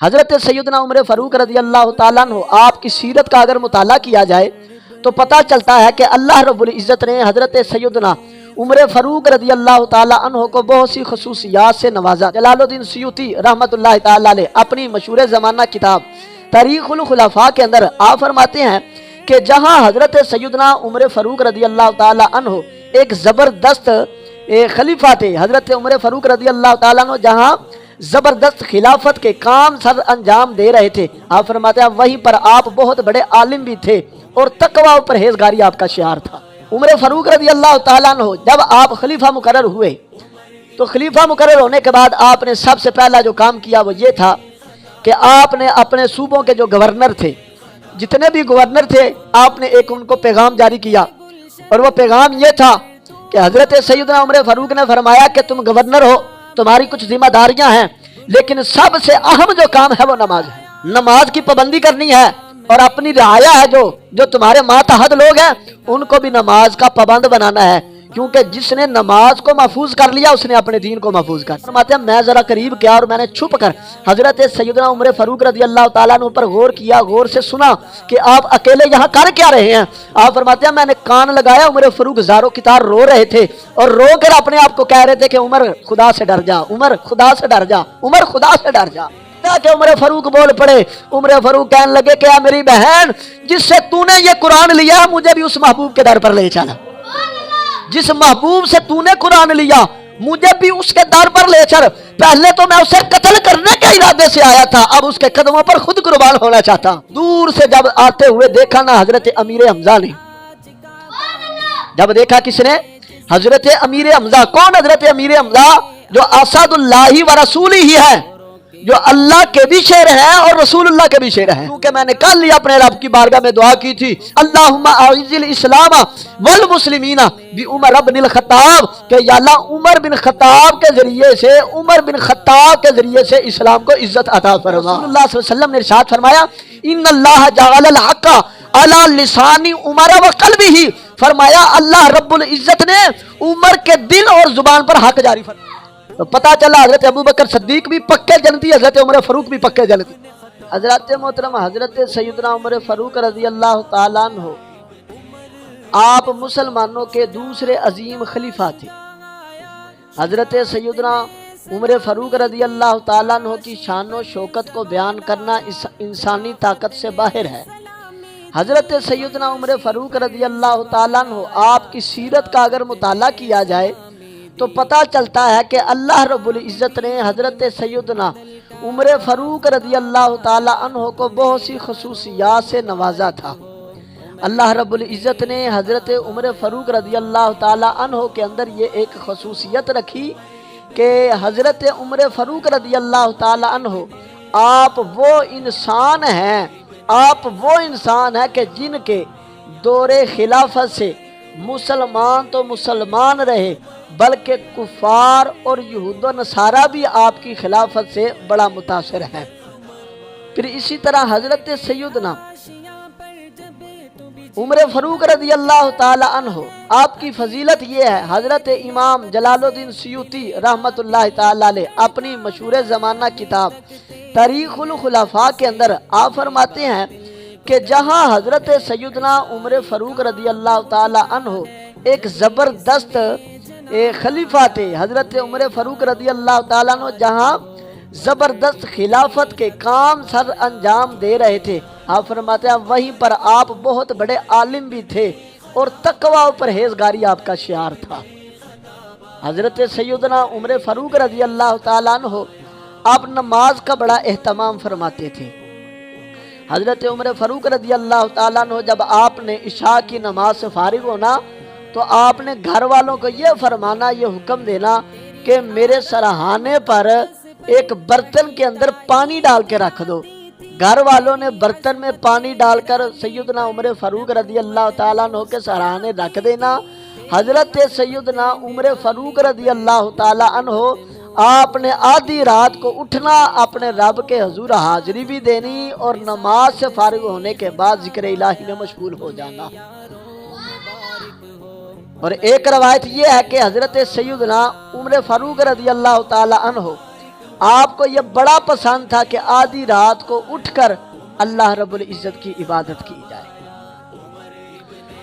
حضرت سیدنا عمر فاروق رضی اللہ تعالیٰ عنہ آپ کی سیرت کا اگر مطالعہ کیا جائے تو پتہ چلتا ہے کہ اللہ رب العزت نے حضرت سیدنا عمر فاروق رضی اللہ تعالیٰ عنہ کو بہت سی خصوصیات سے نوازا۔ جلال الدین سیوطی رحمۃ اللہ تعالیٰ علیہ اپنی مشہور زمانہ کتاب تاریخ الخلفاء کے اندر آپ فرماتے ہیں کہ جہاں حضرت سیدنا عمر فاروق رضی اللہ تعالیٰ عنہ ایک زبردست خلیفہ تھے، حضرت عمر فاروق رضی اللہ تعالیٰ عنہ جہاں زبردست خلافت کے کام سر انجام دے رہے تھے، آپ فرماتے ہیں وہیں پر آپ بہت بڑے عالم بھی تھے اور تقوی و پرہیزگاری آپ کا شعار تھا۔ عمر فاروق رضی اللہ تعالیٰ عنہ جب آپ خلیفہ مقرر ہوئے تو خلیفہ مقرر ہونے کے بعد آپ نے سب سے پہلا جو کام کیا وہ یہ تھا کہ آپ نے اپنے صوبوں کے جو گورنر تھے، جتنے بھی گورنر تھے، آپ نے ایک ان کو پیغام جاری کیا، اور وہ پیغام یہ تھا کہ حضرت سیدنا عمر فاروق نے فرمایا کہ تم گورنر ہو، تمہاری کچھ ذمہ داریاں ہیں، لیکن سب سے اہم جو کام ہے وہ نماز ہے، نماز کی پابندی کرنی ہے، اور اپنی رعایا ہے جو تمہارے ماتحت لوگ ہیں ان کو بھی نماز کا پابند بنانا ہے، کیونکہ جس نے نماز کو محفوظ کر لیا اس نے اپنے دین کو محفوظ کر۔ فرماتے ہیں میں ذرا قریب کیا اور میں نے چھپ کر حضرت سیدنا عمر فاروق رضی اللہ تعالیٰ عنہ پر غور کیا، غور سے سنا کہ آپ اکیلے یہاں کر کیا رہے ہیں۔ آپ فرماتے ہیں میں نے کان لگایا، عمر فاروق زارو کتار رو رہے تھے اور رو کر اپنے آپ کو کہہ رہے تھے کہ عمر خدا سے ڈر جا، عمر خدا سے ڈر جا، عمر خدا سے ڈر جا۔ کہ عمر فاروق بول پڑے، عمر فاروق کہنے لگے کہ میری بہن جس سے تو نے یہ قرآن لیا مجھے بھی اس محبوب کے در پر لے چل، جس محبوب سے تو نے قرآن لیا مجھے بھی اس کے در پر لے چل۔ پہلے تو میں اسے قتل کرنے کے ارادے سے آیا تھا، اب اس کے قدموں پر خود قربان ہونا چاہتا۔ دور سے جب آتے ہوئے دیکھا نا حضرت امیر حمزہ نے، جب دیکھا کس نے؟ حضرت امیر حمزہ۔ کون حضرت امیر حمزہ؟ جو اسد اللہ و رسول ہی ہے، جو اللہ کے بھی شعر ہیں اور رسول اللہ کے بھی شعر ہیں، کیونکہ میں نے کل ہی اپنے رب کی بارگاہ میں دعا کی تھی اللہم اعز الاسلام والمسلمین بعمر بن الخطاب، کہ یا اللہ عمر بن خطاب کے ذریعے سے، عمر بن خطاب کے ذریعے سے اسلام کو عزت عطا فرما۔ رسول اللہ صلی اللہ علیہ وسلم نے ارشاد فرمایا ان اللہ جعل الحق علی لسان عمر وقلبہ، فرمایا اللہ رب العزت نے عمر کے دل اور زبان پر حق جاری فرمایا۔ تو پتہ چلا حضرت ابوبکر صدیق بھی پکے جنتی، حضرت عمر فاروق بھی پکے جنتی۔ حضرت محترم حضرت سیدنا عمر فاروق رضی اللہ تعالیٰ عنہ آپ مسلمانوں کے دوسرے عظیم خلیفہ تھے۔ حضرت سیدنا عمر فاروق رضی اللہ تعالیٰ عنہ کی شان و شوکت کو بیان کرنا اس انسانی طاقت سے باہر ہے۔ حضرت سیدنا عمر فاروق رضی اللہ تعالیٰ عنہ آپ کی سیرت کا اگر مطالعہ کیا جائے تو پتہ چلتا ہے کہ اللہ رب العزت نے حضرت سیدنا عمر فاروق رضی اللہ تعالیٰ عنہ کو بہت سی خصوصیات سے نوازا تھا۔ اللہ رب العزت نے حضرت عمر فاروق رضی اللہ تعالیٰ عنہ کے اندر یہ ایک خصوصیت رکھی کہ حضرت عمر فاروق رضی اللہ تعالیٰ عنہ آپ وہ انسان ہیں کہ جن کے دور خلافت سے مسلمان تو مسلمان رہے بلکہ کفار اور یہود و نصارہ بھی آپ کی خلافت سے بڑا متاثر ہے۔ پھر اسی طرح حضرت سیدنا عمر فاروق رضی اللہ تعالی عنہ آپ کی فضیلت یہ ہے، حضرت امام جلال الدین سیوطی رحمۃ اللہ تعالی علیہ اپنی مشہور زمانہ کتاب تاریخ الخلفاء کے اندر آپ فرماتے ہیں کہ جہاں حضرت سیدنا عمر فاروق رضی اللہ تعالی عنہ ایک زبردست خلیفہ تھے، حضرت عمر فاروق رضی اللہ تعالیٰ عنہ جہاں زبردست خلافت کے کام سر انجام دے رہے تھے، آپ فرماتے ہیں وہیں پر آپ بہت بڑے عالم بھی تھے اور تقوی و پرہیزگاری آپ کا شعار تھا۔ حضرت سیدنا عمر فاروق رضی اللہ تعالیٰ عنہ آپ نماز کا بڑا اہتمام فرماتے تھے۔ حضرت عمر فاروق رضی اللہ تعالیٰ عنہ جب آپ نے عشاء کی نماز سے فارغ ہونا تو آپ نے گھر والوں کو یہ فرمانا، یہ حکم دینا کہ میرے سرہانے پر ایک برتن کے اندر پانی ڈال کے رکھ دو۔ گھر والوں نے برتن میں پانی ڈال کر سیدنا عمر فاروق رضی اللہ تعالیٰ عنہ کے سرہانے رکھ دینا۔ حضرت سیدنا عمر فاروق رضی اللہ تعالیٰ عنہ آپ نے آدھی رات کو اٹھنا، اپنے رب کے حضور حاضری بھی دینی اور نماز سے فارغ ہونے کے بعد ذکر الہی میں مشغول ہو جانا۔ اور ایک روایت یہ ہے کہ حضرت سیدنا عمر فاروق رضی اللہ تعالی عنہ آپ کو یہ بڑا پسند تھا کہ آدھی رات کو اٹھ کر اللہ رب العزت کی عبادت کی جائے۔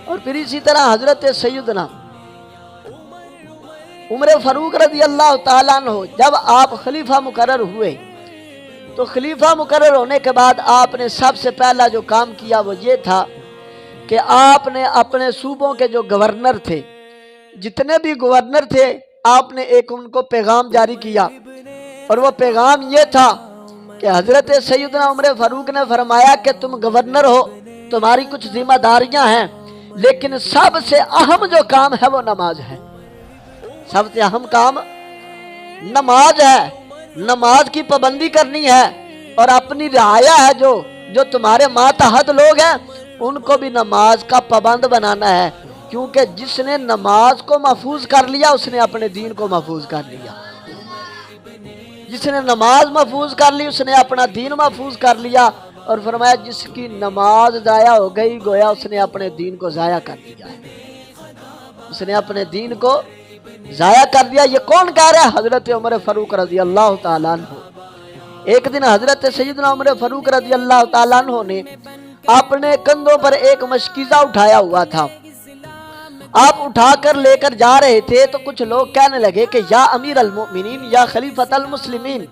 اور پھر اسی طرح حضرت سیدنا عمر فاروق رضی اللہ تعالیٰ عنہ جب آپ خلیفہ مقرر ہوئے تو خلیفہ مقرر ہونے کے بعد آپ نے سب سے پہلا جو کام کیا وہ یہ تھا کہ آپ نے اپنے صوبوں کے جو گورنر تھے، جتنے بھی گورنر تھے، آپ نے ایک ان کو پیغام جاری کیا، اور وہ پیغام یہ تھا کہ حضرت سیدنا عمر فاروق نے فرمایا کہ تم گورنر ہو، تمہاری کچھ ذمہ داریاں ہیں، لیکن سب سے اہم جو کام ہے وہ نماز ہے۔ سب سے اہم کام نماز ہے، نماز کی پابندی کرنی ہے، اور اپنی رعایا ہے جو تمہارے ماتحت لوگ ہیں ان کو بھی نماز کا پابند بنانا ہے، کیونکہ جس نے نماز کو محفوظ کر لیا اس نے اپنے دین کو محفوظ کر لیا۔ جس نے نماز محفوظ کر لی اس نے اپنا دین محفوظ کر لیا، اور فرمایا جس کی نماز ضائع ہو گئی گویا اس نے اپنے دین کو ضائع کر دیا، اس نے اپنے دین کو ضائع کر دیا۔ یہ کون کہہ رہا ہے؟ حضرت عمر فاروق رضی اللہ تعالیٰ عنہ۔ ایک دن حضرت سیدنا عمر فاروق رضی اللہ تعالیٰ عنہ نے اپنے کندھوں پر ایک مشکیزہ اٹھایا ہوا تھا، آپ اٹھا کر لے کر جا رہے تھے تو کچھ لوگ کہنے لگے کہ یا امیر المؤمنین یا خلیفۃ المسلمین،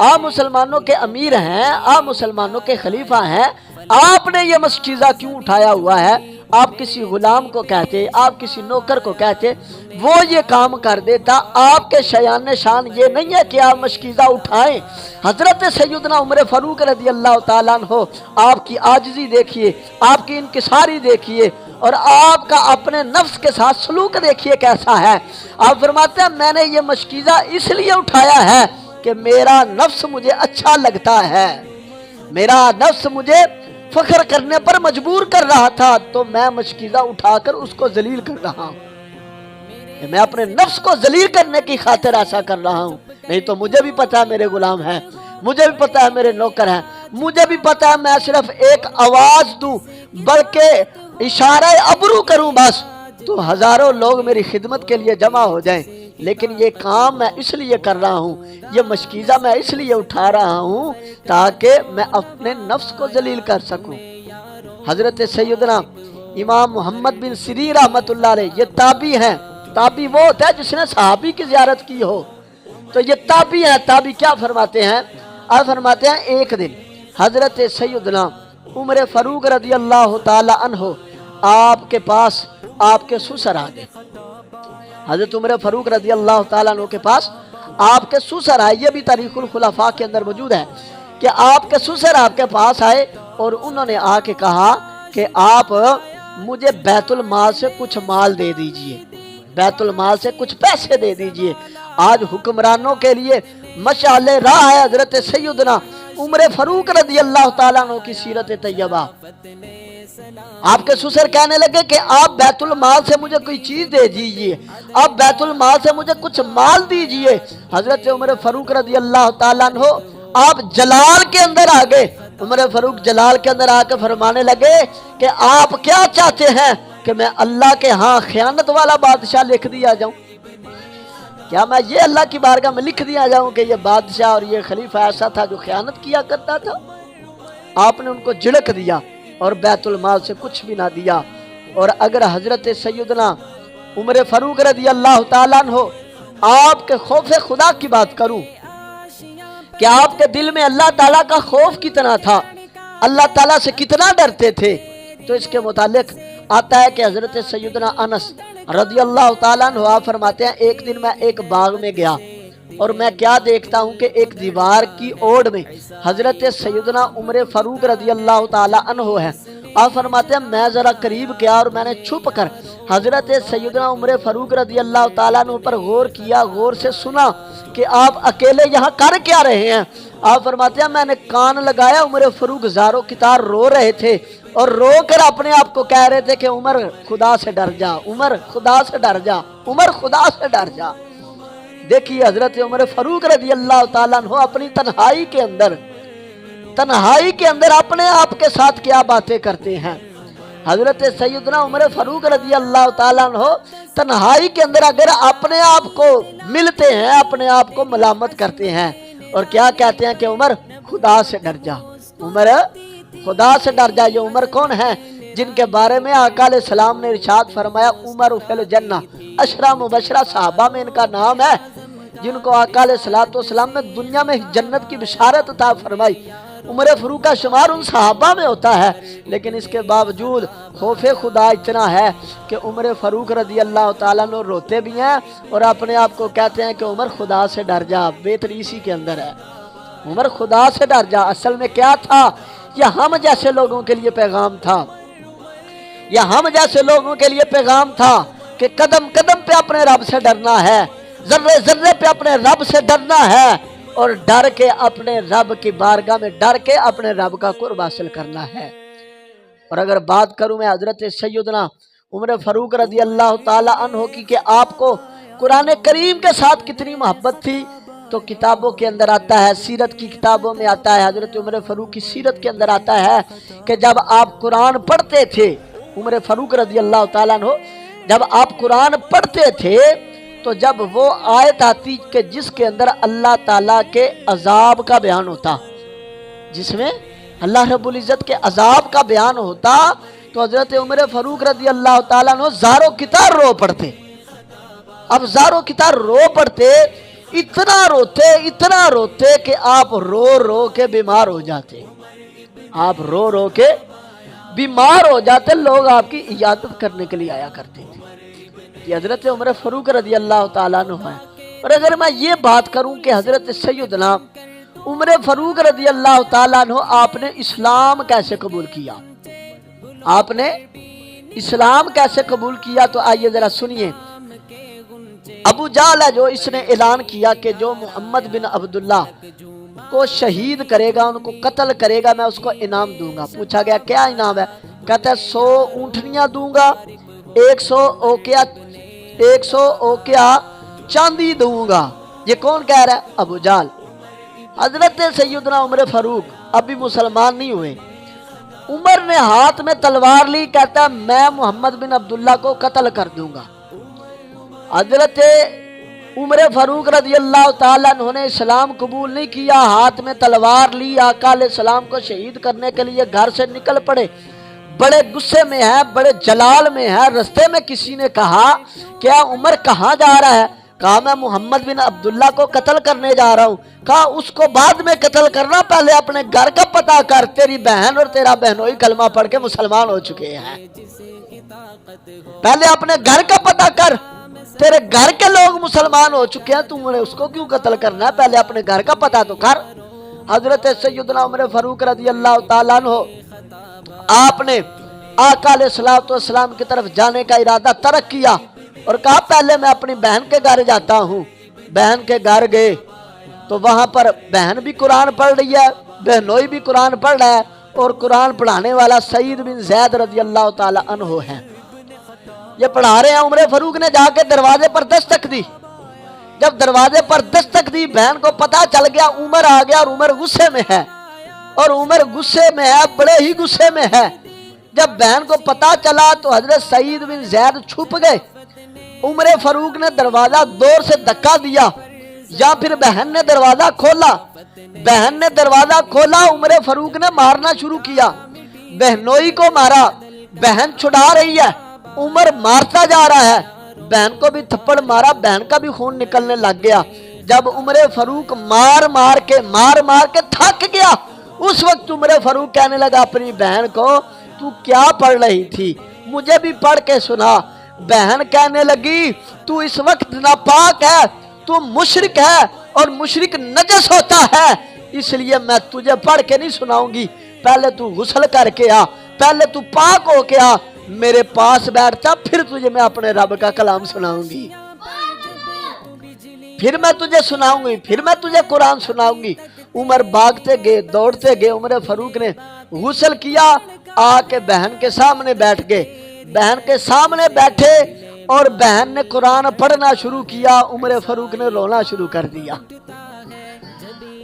آپ مسلمانوں کے امیر ہیں، آپ مسلمانوں کے خلیفہ ہیں، آپ نے یہ مشکیزہ کیوں اٹھایا ہوا ہے؟ آپ کسی غلام کو کہتے، آپ کسی نوکر کو کہتے، وہ یہ کام کر دیتا۔ آپ کے شایان شان یہ نہیں ہے کہ آپ مشکیزہ اٹھائیں۔ حضرت سیدنا عمر فاروق رضی اللہ تعالیٰ عنہ، آپ کی عاجزی دیکھیے، آپ کی انکساری دیکھیے، اور آپ کا اپنے نفس کے ساتھ سلوک دیکھیے کیسا ہے۔ آپ فرماتے ہیں میں نے یہ مشکیزہ اس لیے اٹھایا ہے کہ میرا نفس مجھے اچھا لگتا ہے، میرا نفس مجھے فخر کرنے پر مجبور کر رہا تھا، تو میں مشکیزہ اٹھا کر اس کو ذلیل کر رہا ہوں، میں اپنے نفس کو ذلیل کرنے کی خاطر ایسا کر رہا ہوں۔ نہیں تو مجھے بھی پتا ہے میرے غلام ہیں، مجھے بھی پتا ہے میرے نوکر ہیں، مجھے بھی پتا ہے میں صرف ایک آواز دوں بلکہ اشارہ ابرو کروں بس تو ہزاروں لوگ میری خدمت کے لیے جمع ہو جائیں، لیکن یہ کام میں اس لیے کر رہا ہوں، یہ مشکیزہ میں اس لیے اٹھا رہا ہوں تاکہ میں اپنے نفس کو ذلیل کر سکوں۔ حضرت سیدنا امام محمد بن سیرین رحمۃ اللہ علیہ، یہ تابعی ہیں۔ تابعی وہ ہوتا ہے جس نے صحابی کی زیارت کی ہو، تو یہ تابعی ہیں۔ تابعی کیا فرماتے ہیں؟ آپ فرماتے ہیں ایک دن حضرت سیدنا عمر فاروق رضی اللہ تعالی عنہ آپ کے پاس آپ کے سسر آ گئے۔ حضرت عمر فاروق رضی اللہ تعالیٰ عنہ کے پاس آپ کے سسر آئے۔ یہ بھی تاریخ الخلفاء کے اندر موجود ہے کہ آپ کے سسر آپ کے پاس آئے اور انہوں نے آ کے کہا کہ آپ مجھے بیت المال سے کچھ مال دے دیجئے، بیت المال سے کچھ پیسے دے دیجئے۔ آج حکمرانوں کے لیے مشعل راہ ہے حضرت سیدنا عمر فاروق رضی اللہ تعالیٰ عنہ کی سیرت طیبہ۔ آپ کے سسر کہنے لگے کہ آپ بیت المال سے مجھے کوئی چیز دے دیجئے، آپ بیت المال سے مجھے کچھ مال دیجئے۔ حضرت عمر فاروق رضی اللہ تعالیٰ عنہ آپ جلال کے اندر آ گئے۔ عمر فاروق جلال کے اندر آ کے فرمانے لگے کہ آپ کیا چاہتے ہیں کہ میں اللہ کے ہاں خیانت والا بادشاہ لکھ دیا جاؤں؟ کیا میں یہ اللہ کی بارگاہ میں لکھ دیا جاؤں کہ یہ بادشاہ اور یہ خلیفہ ایسا تھا جو خیانت کیا کرتا تھا؟ آپ نے ان کو جھڑک دیا اور بیت المال سے کچھ بھی نہ دیا۔ اور اگر حضرت سیدنا عمر فاروق رضی اللہ تعالیٰ عنہ آپ کے خوف خدا کی بات کروں کہ آپ کے دل میں اللہ تعالیٰ کا خوف کتنا تھا، اللہ تعالیٰ سے کتنا ڈرتے تھے، تو اس کے متعلق آتا ہے کہ حضرت سیدنا انس رضی اللہ تعالیٰ عنہ آپ فرماتے ہیں ایک دن میں ایک باغ میں گیا اور میں کیا دیکھتا ہوں کہ ایک دیوار کی اوڑ میں حضرت سیدنا عمر فاروق رضی اللہ تعالیٰ عنہ ہے۔ آپ فرماتے ہیں میں ذرا قریب گیا اور میں نے چھپ کر حضرت سیدنا عمر فاروق رضی اللہ تعالیٰ عنہ پر غور کیا، غور سے سنا کہ آپ اکیلے یہاں کر کیا رہے ہیں۔ آپ فرماتے ہیں میں نے کان لگایا، عمر فاروق زاروں کی طرح رو رہے تھے اور رو کر اپنے آپ کو کہہ رہے تھے کہ عمر خدا سے ڈر جا، عمر خدا سے ڈر جا، عمر خدا سے ڈر جا۔ دیکھیے حضرت عمر فاروق رضی اللہ تعالیٰ عنہ اپنی تنہائی کے اندر اپنے آپ کے ساتھ کیا باتیں کرتے ہیں۔ حضرت سیدنا عمر فاروق رضی اللہ تعالیٰ عنہ تنہائی کے اندر اگر اپنے آپ کو ملتے ہیں، اپنے آپ کو ملامت کرتے ہیں اور کیا کہتے ہیں کہ عمر خدا سے ڈر جا، عمر خدا سے ڈر جا۔ یہ عمر کون ہے؟ جن کے بارے میں آقا علیہ السلام نے ارشاد فرمایا عمر فی الجنہ، عشرہ مبشرہ صحابہ میں ان کا نام ہے، جن کو آقا علیہ السلام نے دنیا میں جنت کی بشارت عطا فرمائی۔ عمر فاروق کا شمار ان صحابہ میں ہوتا ہے، لیکن اس کے باوجود خوف خدا اتنا ہے کہ عمر فاروق رضی اللہ تعالیٰ عنہ روتے بھی ہیں اور اپنے آپ کو کہتے ہیں کہ عمر خدا سے ڈر جا۔ بہتری اسی کے اندر ہے، عمر خدا سے ڈر جا۔ اصل میں کیا تھا؟ یہ ہم جیسے لوگوں کے لیے پیغام تھا، یہ ہم جیسے لوگوں کے لیے پیغام تھا کہ قدم قدم پہ اپنے رب سے ڈرنا ہے، ذرے ذرے پہ اپنے رب سے ڈرنا ہے، اور ڈر کے اپنے رب کی بارگاہ میں ڈر کے اپنے رب کا قرب حاصل کرنا ہے۔ اور اگر بات کروں میں حضرت سیدنا عمر فاروق رضی اللہ تعالی عنہ کی کہ آپ کو قرآن کریم کے ساتھ کتنی محبت تھی، تو کتابوں کے اندر آتا ہے، سیرت کی کتابوں میں آتا ہے، حضرت عمر فاروق کی سیرت کے اندر آتا ہے کہ جب آپ قرآن پڑھتے تھے، عمر فاروق رضی اللہ تعالیٰ عنہ جب آپ قرآن پڑھتے تھے تو جب وہ آیت آتی کہ جس کے اندر اللہ تعالیٰ کے عذاب کا بیان ہوتا، جس میں اللہ رب العزت کے عذاب کا بیان ہوتا، تو حضرت عمر فاروق رضی اللہ تعالیٰ عنہ زاروں کی طرح رو پڑتے۔ اب زاروں کی طرح رو پڑتے، اتنا روتے کہ آپ رو رو کے بیمار ہو جاتے، آپ رو رو کے بیمار ہو جاتے، لوگ آپ کی عیادت کرنے کے لیے آیا کرتے تھے۔ یہ حضرت عمر فاروق رضی اللہ تعالیٰ عنہ ہے۔ اور اگر میں یہ بات کروں کہ حضرت سیدنا عمر فاروق رضی اللہ تعالیٰ عنہ آپ نے اسلام کیسے قبول کیا، آپ نے اسلام کیسے قبول کیا، تو آئیے ذرا سنیے۔ ابو جہل ہے جو، اس نے اعلان کیا کہ جو محمد بن عبداللہ کو شہید کرے گا، ان کو قتل کرے گا، میں اس کو انعام دوں گا۔ پوچھا گیا کیا انعام ہے؟ کہتا ہے 100 اونٹنیاں دوں گا، 100 اوقیا چاندی دوں گا۔ یہ کون کہہ رہا ہے؟ ابو جہل۔ حضرت سیدنا عمر فاروق ابھی مسلمان نہیں ہوئے، عمر نے ہاتھ میں تلوار لی، کہتا ہے میں محمد بن عبداللہ کو قتل کر دوں گا۔ حضرت عمر فاروق رضی اللہ تعالیٰ عنہ نے اسلام قبول نہیں کیا، ہاتھ میں تلوار لی، آقا علیہ السلام کو شہید کرنے کے لیے گھر سے نکل پڑے، بڑے غصے میں ہے، بڑے جلال میں ہے۔ رستے میں کسی نے کہا کیا عمر کہاں جا رہا ہے؟ کہا میں محمد بن عبداللہ کو قتل کرنے جا رہا ہوں۔ کہا اس کو بعد میں قتل کرنا، پہلے اپنے گھر کا پتہ کر، تیری بہن اور تیرا بہنوئی کلمہ پڑھ کے مسلمان ہو چکے ہیں، پہلے اپنے گھر کا پتہ کر، تیرے گھر کے لوگ مسلمان ہو چکے ہیں، تم نے اس کو کیوں قتل کرنا ہے؟ پہلے اپنے گھر کا پتہ تو کر۔ حضرت سیدنا عمر فاروق رضی اللہ تعالیٰ عنہ آپ نے آقا علیہ السلام کی طرف جانے کا ارادہ ترک کیا اور کہا پہلے میں اپنی بہن کے گھر جاتا ہوں۔ بہن کے گھر گئے تو وہاں پر بہن بھی قرآن پڑھ رہی ہے، بہنوئی بھی قرآن پڑھ رہا ہے، اور قرآن پڑھانے والا سعید بن زید رضی اللہ تعالی عنہ ہے۔ یہ پڑھا رہے ہیں، عمر فاروق نے جا کے دروازے پر دستک دی۔ جب دروازے پر دستک دی، بہن کو پتہ چل گیا، عمر آ گیا، اور عمر غصے میں ہے، اور عمر غصے میں ہے، بڑے ہی غصے میں ہے۔ جب بہن کو پتہ چلا تو حضرت سعید بن زید چھپ گئے۔ عمر فاروق نے دروازہ دور سے دھکا دیا یا پھر بہن نے دروازہ کھولا۔ بہن نے دروازہ کھولا، عمر فاروق نے مارنا شروع کیا، بہنوئی کو مارا، بہن چھڑا رہی ہے، عمر مارتا جا رہا ہے، بہن کو بھی تھپڑ مارا، بہن کا بھی خون نکلنے لگ گیا۔ جب عمر فاروق مار مار کے تھک گیا، اس وقت عمر فاروق کہنے لگا اپنی بہن کو تو کیا پڑھ رہی تھی، مجھے بھی پڑھ کے سنا۔ بہن کہنے لگی تو اس وقت ناپاک ہے، تو مشرک ہے، اور مشرک نجس ہوتا ہے، اس لیے میں تجھے پڑھ کے نہیں سناؤں گی، پہلے تو غسل کر کے آ، پہلے تو پاک ہو کے آ، میرے پاس بیٹھتا، پھر تجھے میں اپنے رب کا کلام سناؤں گی، پھر میں تجھے سناؤں گی، پھر میں تجھے قرآن سناؤں گی۔ عمر بھاگتے گئے، دوڑتے گئے، عمر فاروق نے غسل کیا، آ کے بہن کے سامنے بیٹھ گئے، بہن کے سامنے بیٹھے اور بہن نے قرآن پڑھنا شروع کیا، عمر فاروق نے رونا شروع کر دیا،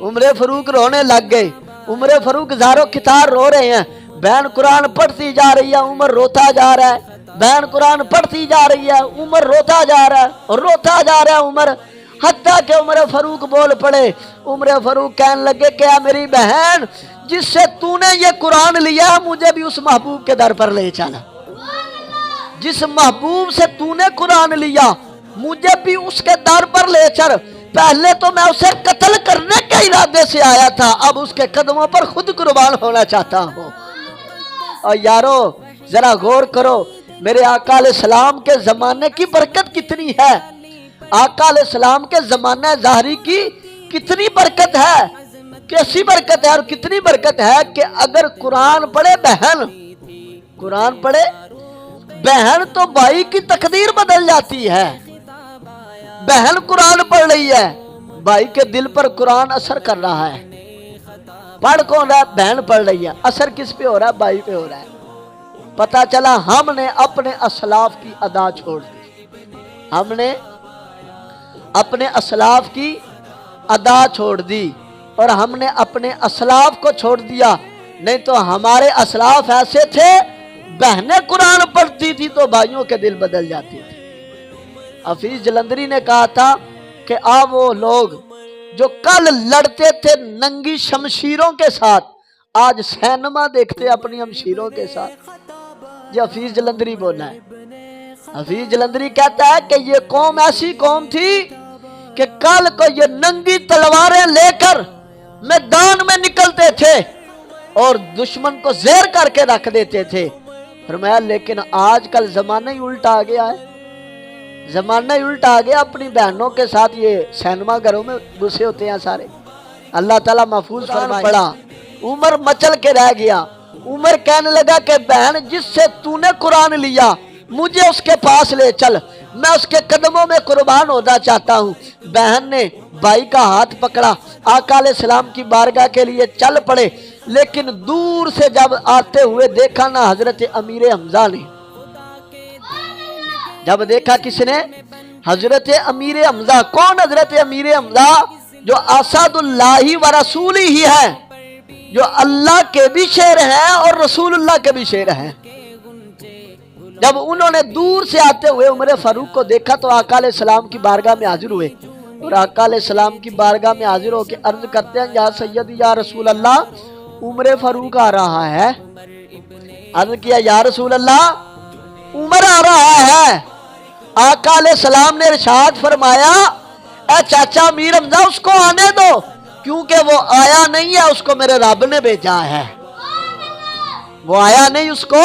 عمر فاروق رونے لگ گئے، عمر فاروق زاروں کی طرح رو رہے ہیں، بہن قرآن پڑھتی جا رہی ہے، عمر روتا جا رہا ہے، بہن قرآن پڑھتی جا رہی ہے، عمر روتا جا رہا ہے، اور روتا جا رہا ہے عمر۔ حتیٰ کہ عمر فاروق بول پڑے. عمر فاروق کہنے لگے کہ اے میری بہن، جس سے تو نے یہ قرآن لیا مجھے بھی اس محبوب کے در پر لے چلا. جس محبوب سے تو نے قرآن لیا مجھے بھی اس کے در پر لے چل. پہلے تو میں اسے قتل کرنے کے ارادے سے آیا تھا، اب اس کے قدموں پر خود قربان ہونا چاہتا ہوں. اور یارو ذرا غور کرو، میرے آقا علیہ السلام کے زمانے کی برکت کتنی ہے. آقا علیہ السلام کے زمانہ ظاہری کی کتنی برکت ہے، کیسی برکت ہے. اور کتنی برکت ہے کہ اگر قرآن پڑھے بہن، قرآن پڑھے بہن تو بھائی کی تقدیر بدل جاتی ہے. بہن قرآن پڑھ رہی ہے، بھائی کے دل پر قرآن اثر کر رہا ہے. پڑھ کون رہا ہے؟ بہن پڑھ رہی ہے. اثر کس پہ ہو رہا ہے؟ بھائی پہ ہو رہا ہے. پتا چلا ہم نے اپنے اسلاف کی ادا چھوڑ دی. ہم نے اپنے اسلاف کی ادا چھوڑ دی اور ہم نے اپنے اسلاف کو چھوڑ دیا. نہیں تو ہمارے اسلاف ایسے تھے، بہنیں قرآن پڑھتی تھی تو بھائیوں کے دل بدل جاتی تھی. حفیظ جلندری نے کہا تھا کہ وہ لوگ جو کل لڑتے تھے ننگی شمشیروں کے ساتھ آج سینما دیکھتے اپنی شمشیروں کے ساتھ. یہ حفیظ جلندری بولا ہے. حفیظ جلندری کہتا ہے کہ یہ قوم ایسی قوم تھی کہ کل کو یہ ننگی تلواریں لے کر میدان میں نکلتے تھے اور دشمن کو زیر کر کے رکھ دیتے تھے. فرمایا لیکن آج کل زمانہ ہی الٹا آ گیا ہے. زمانہ ہی الٹا آ گیا. اپنی بہنوں کے ساتھ یہ سینما گھروں میں گھسے ہوتے ہیں سارے. اللہ تعالیٰ محفوظ فرمائے. پڑا عمر مچل کے رہ گیا. عمر کہنے لگا کہ بہن جس سے تو نے قرآن لیا مجھے اس کے پاس لے چل، میں اس کے قدموں میں قربان ہونا چاہتا ہوں. بہن نے بھائی کا ہاتھ پکڑا، آقا علیہ السلام کی بارگاہ کے لیے چل پڑے. لیکن دور سے جب آتے ہوئے دیکھا نا حضرت امیر حمزہ نے، جب دیکھا کس نے؟ حضرت امیر حمزہ. کون حضرت امیر حمزہ؟ جو اسد اللہ و رسولی ہی ہے، جو اللہ کے بھی شیر ہیں اور رسول اللہ کے بھی شیر ہیں. جب انہوں نے دور سے آتے ہوئے عمر فاروق کو دیکھا تو آقا علیہ السلام کی بارگاہ میں حاضر ہوئے اور آقا علیہ السلام کی بارگاہ میں حاضر ہو کے عرض کرتے ہیں یا سیدی یا رسول اللہ، عمر فاروق آ رہا ہے. عرض کیا یا رسول اللہ عمر آ رہا ہے. آقا علیہ السلام نے ارشاد فرمایا اے چاچا امیر حمزہ اس کو آنے دو، کیونکہ وہ آیا نہیں ہے، اس کو میرے رب نے بھیجا ہے. وہ آیا نہیں، اس کو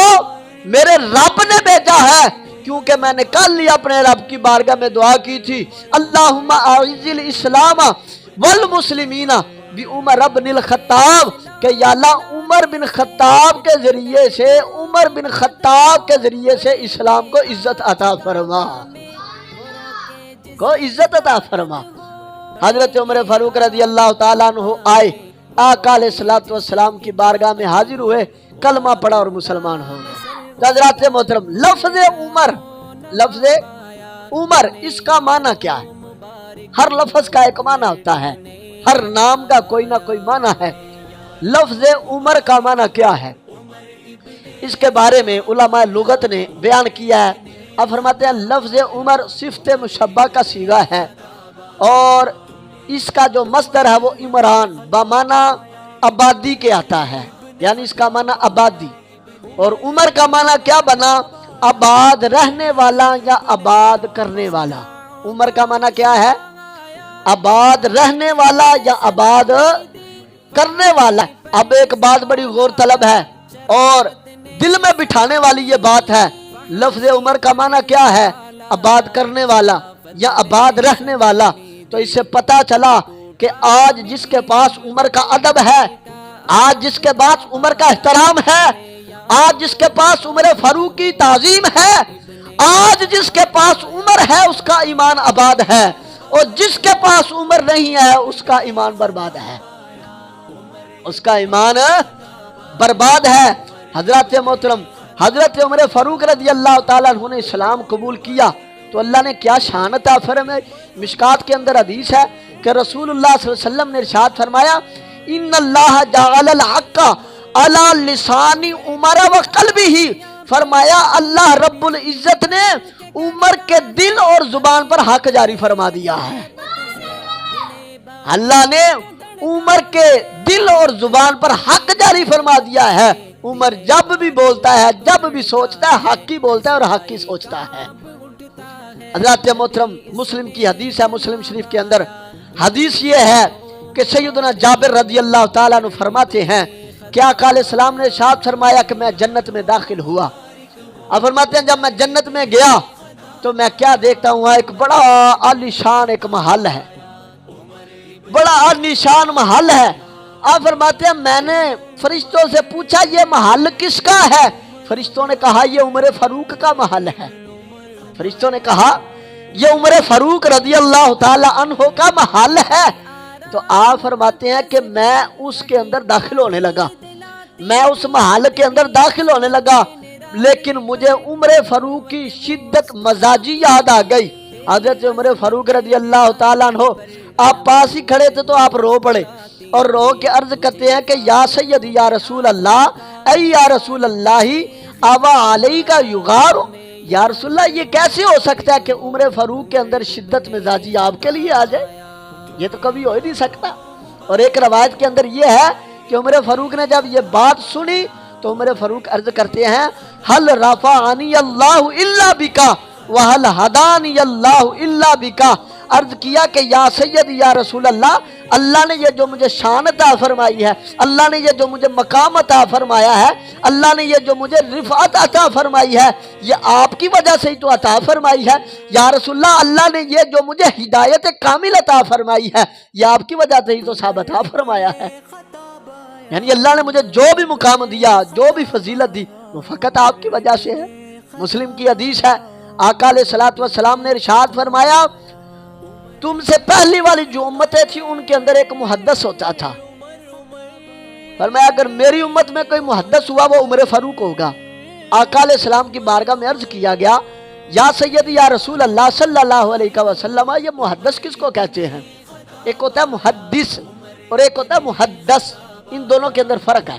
میرے رب نے بھیجا ہے. کیونکہ میں نے کل ہی اپنے رب کی بارگاہ میں دعا کی تھی اللہم اعز الاسلام والمسلمین بعمر بن الخطاب، کہ یا اللہ عمر بن خطاب کے ذریعے سے، عمر بن خطاب کے ذریعے سے اسلام کو عزت عطا فرما، کو عزت عطا فرما. حضرت عمر فاروق رضی اللہ تعالیٰ عنہ آئے، آقا علیہ السلام کی بارگاہ میں حاضر ہوئے، کلمہ پڑھا اور مسلمان ہو گئے. حضرات محترم، لفظ عمر، لفظ عمر اس کا معنی کیا ہے؟ ہر لفظ کا ایک معنی ہوتا ہے، ہر نام کا کوئی نہ کوئی معنی ہے. لفظ عمر کا معنی کیا ہے؟ اس کے بارے میں علماء لغت نے بیان کیا ہے. اب فرماتے ہیں لفظ عمر صفت مشبہ کا صیغہ ہے اور اس کا جو مصدر ہے وہ عمران بمعنی آبادی کے آتا ہے، یعنی اس کا معنی آبادی. اور عمر کا معنی کیا بنا؟ آباد رہنے والا یا آباد کرنے والا. عمر کا معنی کیا ہے؟ آباد رہنے والا یا آباد کرنے والا. اب ایک بات بڑی غور طلب ہے اور دل میں بٹھانے والی یہ بات ہے، لفظ عمر کا معنی کیا ہے؟ آباد کرنے والا یا آباد رہنے والا. تو اس سے پتہ چلا کہ آج جس کے پاس عمر کا ادب ہے، آج جس کے پاس عمر کا احترام ہے، آج جس کے پاس عمر فاروق کی تعظیم ہے، آج جس کے پاس عمر ہے اس کا ایمان آباد ہے، اور جس کے پاس عمر نہیں ہے اس کا ایمان برباد ہے، اس کا ایمان برباد ہے. حضرت محترم، حضرت عمر فاروق رضی اللہ تعالیٰ عنہ نے اسلام قبول کیا تو اللہ نے کیا شان عطا فرمائی. مشکات کے اندر حدیث ہے کہ رسول اللہ صلی اللہ علیہ وسلم نے ارشاد فرمایا ان اللہ جعل الحق علی لسان عمر و قلبہ، فرمایا اللہ رب العزت نے عمر کے دل اور زبان پر حق جاری فرما دیا ہے. اللہ نے عمر کے دل اور زبان پر حق جاری فرما دیا ہے. عمر جب بھی بولتا ہے، جب بھی سوچتا ہے، حق ہی بولتا ہے اور حق ہی سوچتا ہے. حضرات محترم، مسلم کی حدیث ہے، مسلم شریف کے اندر حدیث یہ ہے کہ سیدنا جابر رضی اللہ تعالیٰ عنہ فرماتے ہیں کہ آقا علیہ السلام نے ارشاد فرمایا کہ میں جنت میں داخل ہوا. اب فرماتے ہیں جب میں جنت میں گیا تو میں کیا دیکھتا ہوں، ایک بڑا عالی شان ایک محل ہے، بڑا عالی شان محل ہے. آپ فرماتے ہیں میں نے فرشتوں سے پوچھا یہ محل کس کا ہے؟ فرشتوں نے کہا یہ عمر فاروق کا محل ہے. فرشتوں نے کہا یہ عمر فاروق رضی اللہ تعالی عنہ کا محل ہے. تو آپ فرماتے ہیں کہ میں اس کے اندر داخل ہونے لگا، میں اس محل کے اندر داخل ہونے لگا، لیکن مجھے عمر فاروق کی شدت مزاجی یاد آ گئی. حضرت عمر فاروق رضی اللہ تعالیٰ عنہ آپ پاس ہی کھڑے تھے تو آپ رو پڑے اور رو کے عرض کرتے ہیں کہ یا سیدی یا رسول اللہ، اے یا رسول اللہ آوا علی کا یغار. یا رسول اللہ یہ کیسے ہو سکتا ہے کہ عمر فاروق کے اندر شدت مزاجی آپ کے لیے آ جائے؟ یہ تو کبھی ہو ہی نہیں سکتا. اور ایک روایت کے اندر یہ ہے کہ عمر فاروق نے جب یہ بات سنی تو عمر فاروق عرض کرتے ہیں حل رفعنی اللہ الا بکا وحل ہدانی اللہ الا بکا. عرض کیا کہ یا سید یا رسول اللہ، اللہ نے یہ جو مجھے شان عطا فرمائی ہے، اللہ نے یہ جو مجھے مقام عطا فرمایا ہے، اللہ نے یہ جو مجھے رفعت عطا فرمائی ہے، یہ آپ کی وجہ سے ہی تو عطا فرمائی ہے. یا رسول اللہ، اللہ نے یہ جو مجھے ہدایت کامل عطا فرمائی ہے، یہ آپ کی وجہ سے ہی تو صاحب عطا فرمایا ہے. یعنی اللہ نے مجھے جو بھی مقام دیا، جو بھی فضیلت دی، وہ فقط آپ کی وجہ سے ہے. مسلم کی حدیث ہے، آقا علیہ الصلوۃ والسلام نے ارشاد فرمایا تم سے پہلی والی جو امتیں تھیں ان کے اندر ایک محدث ہوتا تھا. فرمایا اگر میری امت میں کوئی محدث ہوا وہ عمر فاروق ہوگا. آقا علیہ السلام کی بارگاہ میں عرض کیا گیا یا سیدی یا رسول اللہ صلی اللہ علیہ وسلم، یہ محدث کس کو کہتے ہیں؟ ایک ہوتا ہے محدث اور ایک ہوتا ہے محدث، ان دونوں کے اندر فرق ہے.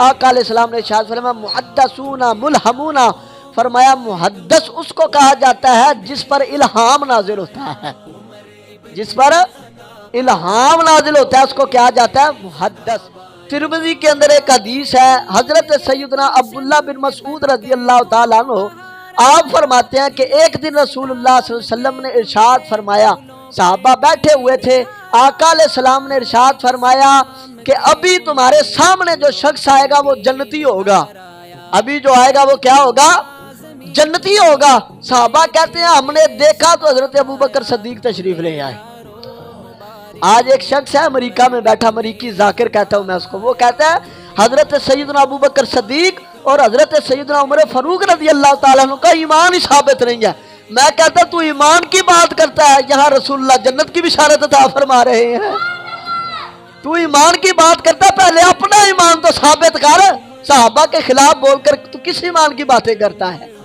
آقا علیہ السلام نے ارشاد فرمایا محدثون ملہمون، فرمایا محدث اس کو کہا جاتا ہے جس پر الہام نازل ہوتا ہے، جس پر الہام نازل ہوتا ہے اس کو کیا جاتا ہے؟ محدث. ترمذی کے اندر ایک حدیث ہے، حضرت سیدنا عبداللہ بن مسعود رضی اللہ تعالیٰ عنہ آپ فرماتے ہیں کہ ایک دن رسول اللہ صلی اللہ علیہ وسلم نے ارشاد فرمایا، صحابہ بیٹھے ہوئے تھے، آقا علیہ السلام نے ارشاد فرمایا کہ ابھی تمہارے سامنے جو شخص آئے گا وہ جنتی ہوگا. ابھی جو آئے گا وہ کیا ہوگا؟ جنتی ہوگا. صحابہ کہتے ہیں ہم نے دیکھا تو حضرت ابوبکر صدیق تشریف لے آئے. آج ایک شخص ہے امریکہ میں بیٹھا، امریکی ذاکر کہتا ہوں میں اس کو، وہ کہتا ہے حضرت سیدنا ابوبکر صدیق اور حضرت سیدنا عمر فاروق رضی اللہ تعالیٰ عنہ کا ایمان ہی ثابت نہیں ہے. میں کہتا تو ایمان کی بات کرتا ہے، یہاں رسول اللہ جنت کی بشارت عطا فرما رہے ہیں. تو ایمان کی بات کرتا ہے، پہلے اپنا ایمان تو ثابت کر. صحابہ کے خلاف بول کر تو کس ایمان کی باتیں کرتا ہے؟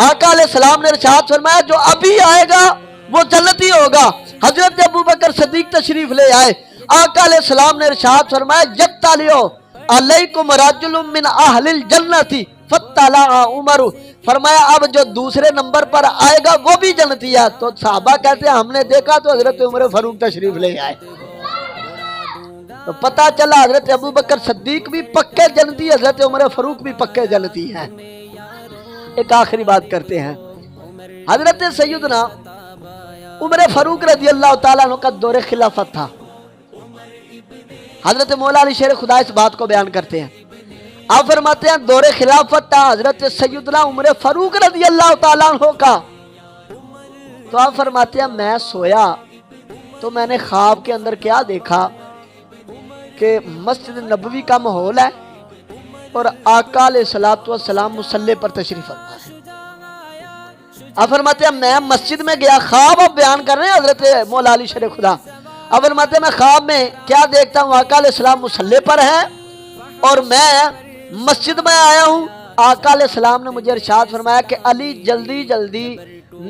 آقا علیہ السلام نے ارشاد فرمایا جو ابھی آئے گا وہ جنتی ہوگا. حضرت ابوبکر صدیق تشریف لے آئے. آقا علیہ السلام نے ارشاد فرمایا یطلع علیکم رجل من اہل الجنت فطلع عمر، فرمایا اب جو دوسرے نمبر پر آئے گا وہ بھی جنتی ہے. تو صحابہ کہتے ہیں ہم نے دیکھا تو حضرت عمر فاروق تشریف لے آئے. تو پتہ چلا حضرت ابوبکر صدیق بھی پکے جنتی، حضرت عمر فاروق بھی پکے جنتی ہیں. ایک آخری بات کرتے ہیں، حضرت سیدنا عمر فاروق رضی اللہ تعالیٰ عنہ کا دور خلافت تھا. حضرت مولا علی شیر خدا اس بات کو بیان کرتے ہیں، آپ فرماتے ہیں دور خلافت تھا حضرت سیدنا عمر فاروق رضی اللہ تعالیٰ عنہ کا. تو آپ فرماتے ہیں میں سویا تو میں نے خواب کے اندر کیا دیکھا کہ مسجد نبوی کا ماحول ہے اور آقا علیہ الصلوۃ والسلام مصلی پر تشریف فرما ہے. اب فرماتے ہیں میں مسجد میں گیا، خواب اب بیان کر رہے ہیں حضرت مولا علی شیر خدا. اب فرماتے ہیں میں خواب میں کیا دیکھتا ہوں، آقا علیہ السلام مصلی پر ہیں اور میں مسجد میں آیا ہوں. آقا علیہ السلام نے مجھے ارشاد فرمایا کہ علی جلدی جلدی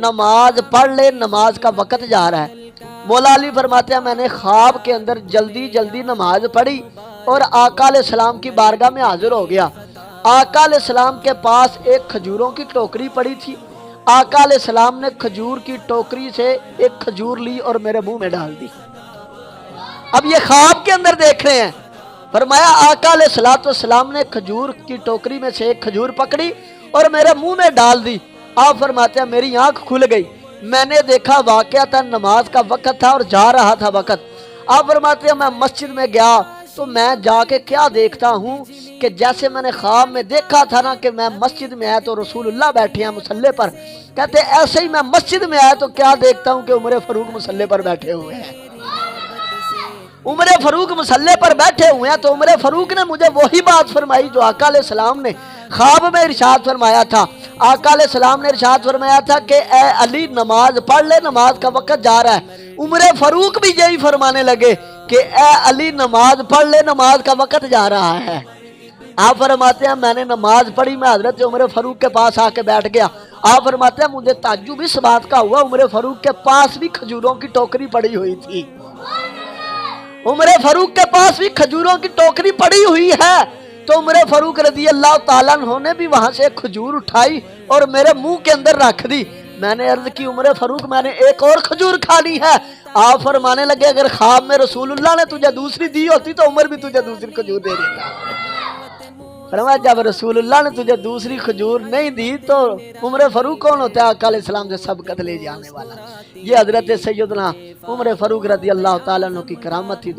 نماز پڑھ لے، نماز کا وقت جا رہا ہے. مولا علی فرماتے ہیں میں نے خواب کے اندر جلدی جلدی نماز پڑھی اور آقا علیہ السلام کی بارگاہ میں حاضر ہو گیا. آقا علیہ السلام کے پاس ایک کھجوروں کی ٹوکری پڑی تھی. آقا علیہ السلام نے کھجور کی ٹوکری سے ایک کھجور لی اور میرے منہ میں ڈال دی. اب یہ خواب کے اندر دیکھ رہے ہیں، فرمایا آقا علیہ الصلوۃ والسلام نے کھجور کی ٹوکری میں سے ایک کھجور پکڑی اور میرے منہ میں ڈال دی۔ آپ فرماتے ہیں میری آنکھ کھل گئی، میں نے دیکھا واقعہ تھا نماز کا وقت تھا اور جا رہا تھا وقت۔ آپ فرماتے ہیں میں مسجد میں گیا تو میں جا کے کیا دیکھتا ہوں کہ جیسے میں نے خواب میں دیکھا تھا نا کہ میں مسجد میں آیا تو رسول اللہ بیٹھے ہیں مصلی پر، کہتے ایسے ہی میں مسجد میں آیا تو کیا دیکھتا ہوں کہ عمر فاروق مصلی پر بیٹھے ہوئے ہیں۔ عمر فاروق مصلی پر بیٹھے ہوئے ہیں تو عمر فاروق نے مجھے وہی بات فرمائی جو آقا علیہ السلام نے خواب میں ارشاد فرمایا تھا۔ آقا علیہ السلام نے ارشاد فرمایا تھا کہ اے علی نماز پڑھ لے، نماز کا وقت جا رہا ہے۔ عمر فاروق بھی یہی فرمانے لگے کہ اے علی نماز پڑھ لے، نماز کا وقت جا رہا ہے۔ آپ فرماتے ہیں میں نے نماز پڑھی، میں حضرت عمر فاروق کے پاس آ کے بیٹھ گیا۔ آپ فرماتے ہیں مجھے تعجب اس بات کا ہوا عمر فاروق کے پاس بھی کھجوروں کی ٹوکری پڑی ہوئی تھی، عمر فاروق کے پاس بھی کھجوروں کی ٹوکری پڑی ہوئی ہے۔ تو عمر فاروق رضی اللہ تعالیٰ عنہ نے بھی وہاں سے ایک کھجور اٹھائی اور میرے منہ کے اندر رکھ دی۔ میں نے عرض کی عمر فاروق میں نے ایک اور کھجور کھا لی ہے۔ آپ فرمانے لگے اگر خواب میں رسول اللہ نے تجھے دوسری دی ہوتی تو عمر بھی تجھے دوسری کھجور دے دیتا۔ فرمایا جب رسول اللہ نے تجھے دوسری کھجور نہیں دی تو عمر فاروق کون ہوتا ہے آقا علیہ السلام سے سبقت لے جانے والا؟ یہ حضرت سیدنا عمر فاروق رضی اللہ تعالیٰ عنہ کی کرامت تھی۔